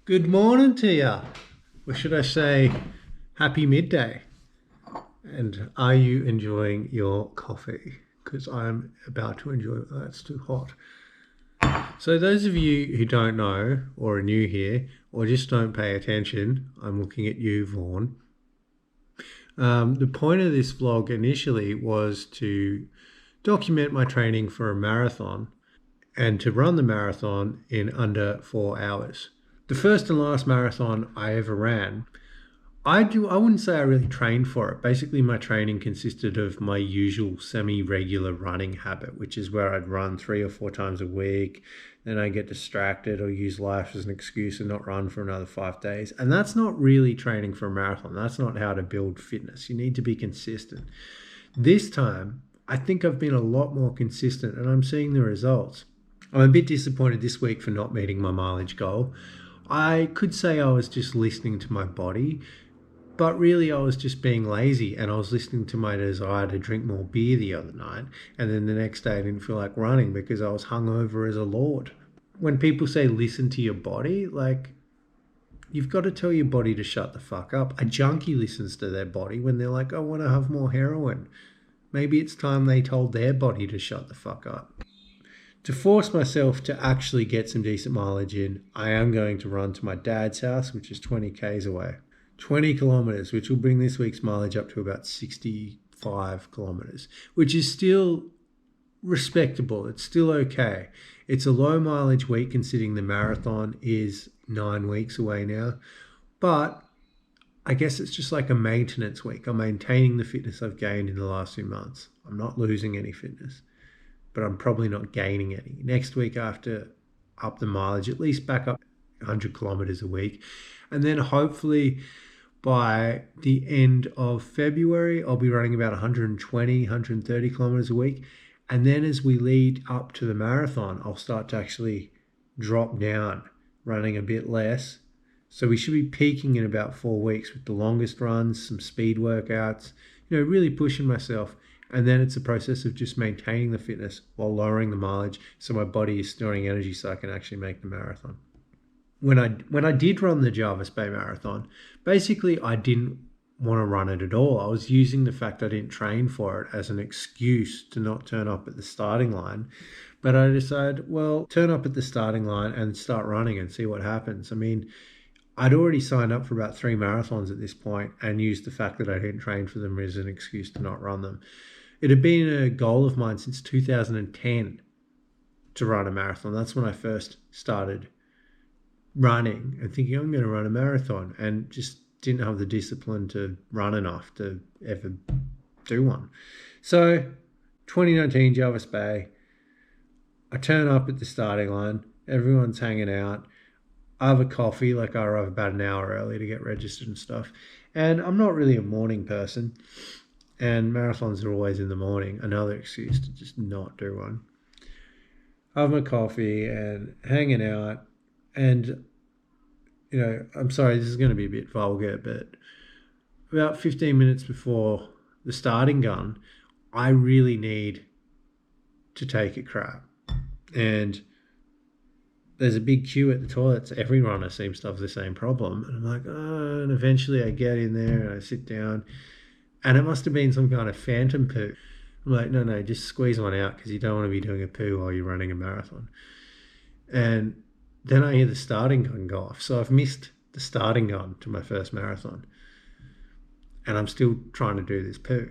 Good morning to you. Or should I say, happy midday? And are you enjoying your coffee? Because I'm about to enjoy it. That's too hot. So, those of you who don't know, or are new here, or just don't pay attention, I'm looking at you, Vaughan. The point of this vlog initially was to document my training for a marathon and to run the marathon in under 4 hours. The first and last marathon I ever ran, I wouldn't say I really trained for it. Basically, my training consisted of my usual semi-regular running habit, which is where I'd run 3 or 4 times a week. Then I get distracted or use life as an excuse and not run for another 5 days. And that's not really training for a marathon. That's not how to build fitness. You need to be consistent. This time, I think I've been a lot more consistent and I'm seeing the results. I'm a bit disappointed this week for not meeting my mileage goal. I could say I was just listening to my body, but really I was just being lazy and I was listening to my desire to drink more beer the other night. And then the next day I didn't feel like running because I was hungover as a lord. When people say listen to your body, like, you've got to tell your body to shut the fuck up. A junkie listens to their body when they're like, I want to have more heroin. Maybe it's time they told their body to shut the fuck up. To force myself to actually get some decent mileage in, I am going to run to my dad's house, which is 20 k's away. 20 kilometers, which will bring this week's mileage up to about 65 kilometers, which is still respectable. It's still okay. It's a low mileage week considering the marathon is 9 weeks away now. But I guess it's just like a maintenance week. I'm maintaining the fitness I've gained in the last few months. I'm not losing any fitness, but I'm probably not gaining any. Next week, after up the mileage, at least back up 100 kilometers a week. And then hopefully by the end of February, I'll be running about 120, 130 kilometers a week. And then as we lead up to the marathon, I'll start to actually drop down, running a bit less. So we should be peaking in about 4 weeks with the longest runs, some speed workouts, really pushing myself. And then it's a process of just maintaining the fitness while lowering the mileage so my body is storing energy so I can actually make the marathon. When I did run the Jarvis Bay Marathon, basically I didn't want to run it at all. I was using the fact I didn't train for it as an excuse to not turn up at the starting line. But I decided, well, turn up at the starting line and start running and see what happens. I mean, I'd already signed up for about 3 marathons at this point and used the fact that I didn't train for them as an excuse to not run them. It had been a goal of mine since 2010 to run a marathon. That's when I first started running and thinking I'm going to run a marathon, and just didn't have the discipline to run enough to ever do one. So 2019 Jarvis Bay, I turn up at the starting line, everyone's hanging out. I have a coffee, like I arrive about an hour early to get registered and stuff. And I'm not really a morning person, and marathons are always in the morning. Another excuse to just not do one. I have my coffee and hanging out. And, I'm sorry, this is going to be a bit vulgar, but about 15 minutes before the starting gun, I really need to take a crap. And there's a big queue at the toilets. Every runner seems to have the same problem. And I'm like, oh, and eventually I get in there and I sit down. And it must have been some kind of phantom poo. I'm like, no, just squeeze one out because you don't want to be doing a poo while you're running a marathon. And then I hear the starting gun go off. So I've missed the starting gun to my first marathon. And I'm still trying to do this poo.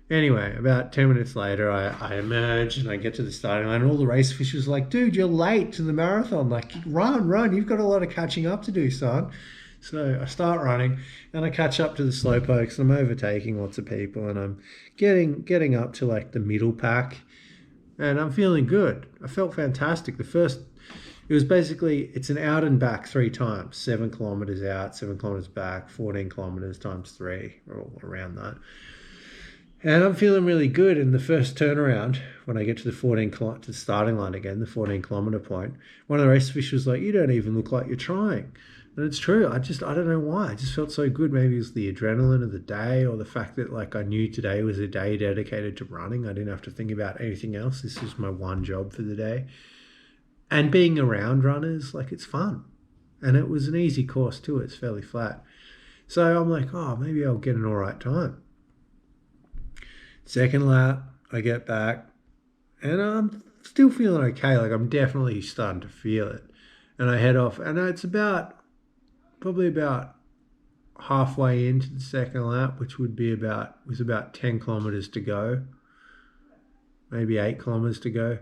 Anyway, about 10 minutes later, I emerge and I get to the starting line. And all the race officials are like, dude, you're late to the marathon. Like, run. You've got a lot of catching up to do, son. So I start running and I catch up to the slowpokes and I'm overtaking lots of people. And I'm getting up to like the middle pack. And I'm feeling good. I felt fantastic. It was basically, it's an out and back 3 times, 7 kilometers out, 7 kilometers back, 14 kilometers times 3, or all around that. And I'm feeling really good in the first turnaround when I get to to the starting line again, the 14 kilometer point. One of the race officials was like, you don't even look like you're trying. And it's true. I don't know why. I just felt so good. Maybe it was the adrenaline of the day or the fact that like I knew today was a day dedicated to running. I didn't have to think about anything else. This was my one job for the day. And being around runners, like, it's fun. And it was an easy course too. It's fairly flat. So I'm like, oh, maybe I'll get an all right time. Second lap, I get back and I'm still feeling okay. Like I'm definitely starting to feel it. And I head off and it's probably about halfway into the second lap, which was about 10 kilometers to go, maybe 8 kilometers to go.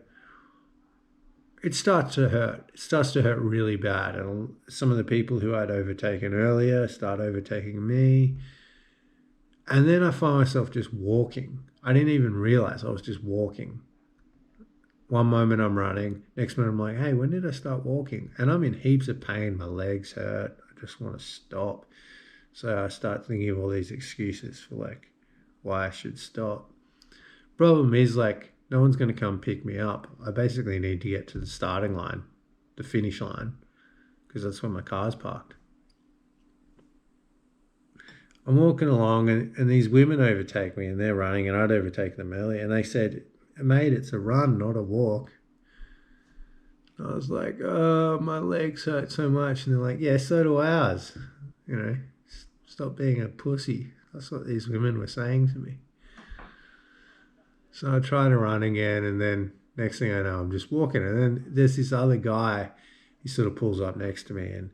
It starts to hurt. It starts to hurt really bad. And some of the people who I'd overtaken earlier start overtaking me. And then I find myself just walking. I didn't even realize I was just walking. One moment I'm running, next minute I'm like, hey, when did I start walking? And I'm in heaps of pain. My legs hurt. I just want to stop. So I start thinking of all these excuses for like why I should stop. Problem is like no one's going to come pick me up. I basically need to get to the starting line, the finish line, because that's where my car's parked. I'm walking along and these women overtake me and they're running and I'd overtake them earlier. And they said, mate, it's a run, not a walk. I was like, oh, my legs hurt so much. And they're like, yeah, so do ours. You know, stop being a pussy. That's what these women were saying to me. So I try to run again, and then next thing I know, I'm just walking. And then there's this other guy, he sort of pulls up next to me, and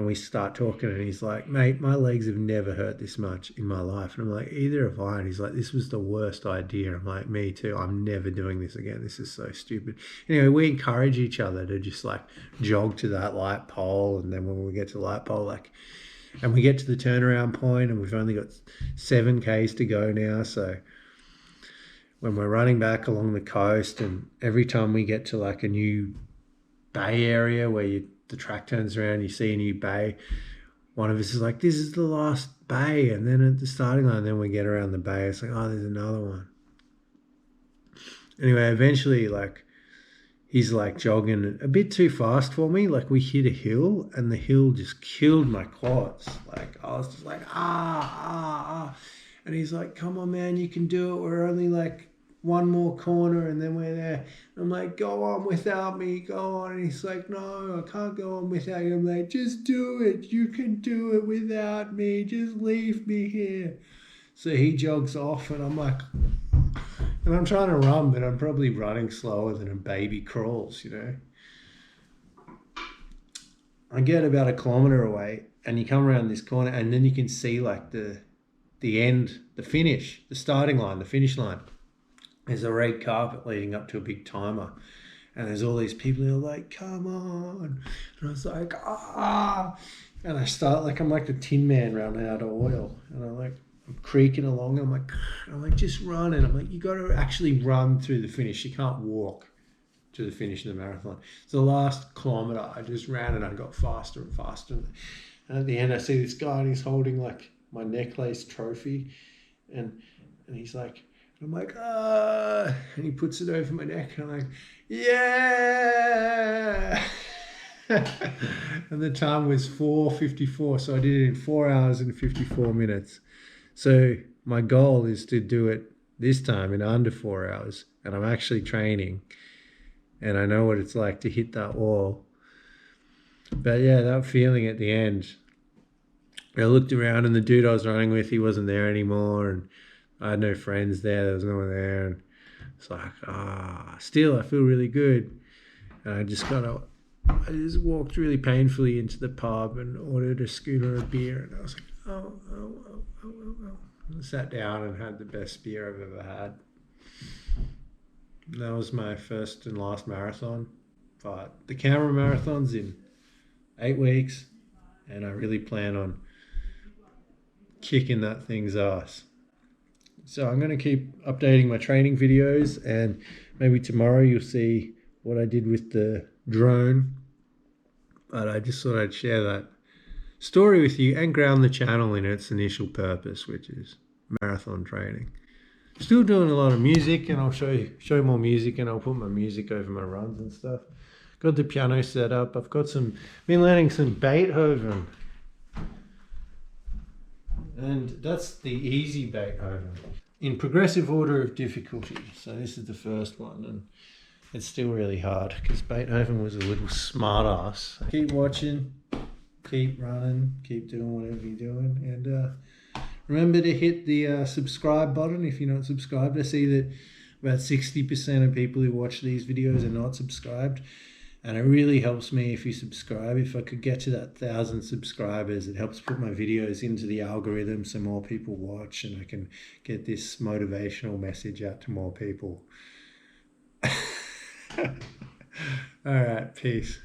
we start talking, and he's like, mate, my legs have never hurt this much in my life. And I'm like, either have I. And he's like, this was the worst idea. I'm like, me too. I'm never doing this again. This is so stupid. Anyway, we encourage each other to just like jog to that light pole. And then when we get to the light pole, like, and we get to the turnaround point, and we've only got 7 Ks to go now. So when we're running back along the coast, and every time we get to like a new bay area where the track turns around, you see a new bay, one of us is like, this is the last bay. And then at the starting line, then we get around the bay, it's like, oh, there's another one. Anyway, eventually, like, he's like jogging a bit too fast for me. Like we hit a hill and the hill just killed my quads. Like I was just like, ah. And he's like, come on, man, you can do it. We're only like one more corner and then we're there. And I'm like, go on without me, go on. And he's like, no, I can't go on without you. I'm like, just do it. You can do it without me. Just leave me here. So he jogs off and I'm like, and I'm trying to run, but I'm probably running slower than a baby crawls, you know. I get about 1 kilometer away and you come around this corner and then you can see like the end, the finish, the starting line, the finish line. There's a red carpet leading up to a big timer. And there's all these people who are like, come on. And I was like, ah. And I start like, I'm like the Tin Man running out of oil. And I'm creaking along. I'm like, just run. And I'm like, you got to actually run through the finish. You can't walk to the finish of the marathon. So the last kilometer, I just ran and I got faster and faster. And at the end, I see this guy and he's holding like my necklace trophy. And he's like, I'm like, ah. And he puts it over my neck. And I'm like, yeah. And the time was 4:54. So I did it in 4 hours and 54 minutes. So my goal is to do it this time in under 4 hours. And I'm actually training. And I know what it's like to hit that wall. But yeah, that feeling at the end. I looked around and the dude I was running with, he wasn't there anymore. And I had no friends there. There was no one there. And it's like, still I feel really good. And I just walked really painfully into the pub and ordered a schooner of beer. And I was like, oh. I sat down and had the best beer I've ever had. That was my first and last marathon. But the Canberra Marathon's in 8 weeks. And I really plan on kicking that thing's ass. So I'm going to keep updating my training videos, and maybe tomorrow you'll see what I did with the drone. But I just thought I'd share that story with you and ground the channel in its initial purpose, which is marathon training. Still doing a lot of music, and I'll show you more music, and I'll put my music over my runs and stuff. Got the piano set up. I've been learning some Beethoven. And that's the easy Beethoven in progressive order of difficulty. So this is the first one, and it's still really hard because Beethoven was a little smart ass. Keep watching. keep running, keep doing whatever you're doing, and remember to hit the subscribe button if you're not subscribed. I see that about 60% of people who watch these videos are not subscribed, and it really helps me if you subscribe. If I could get to that 1,000 subscribers, it helps put my videos into the algorithm so more people watch, and I can get this motivational message out to more people. All right, peace.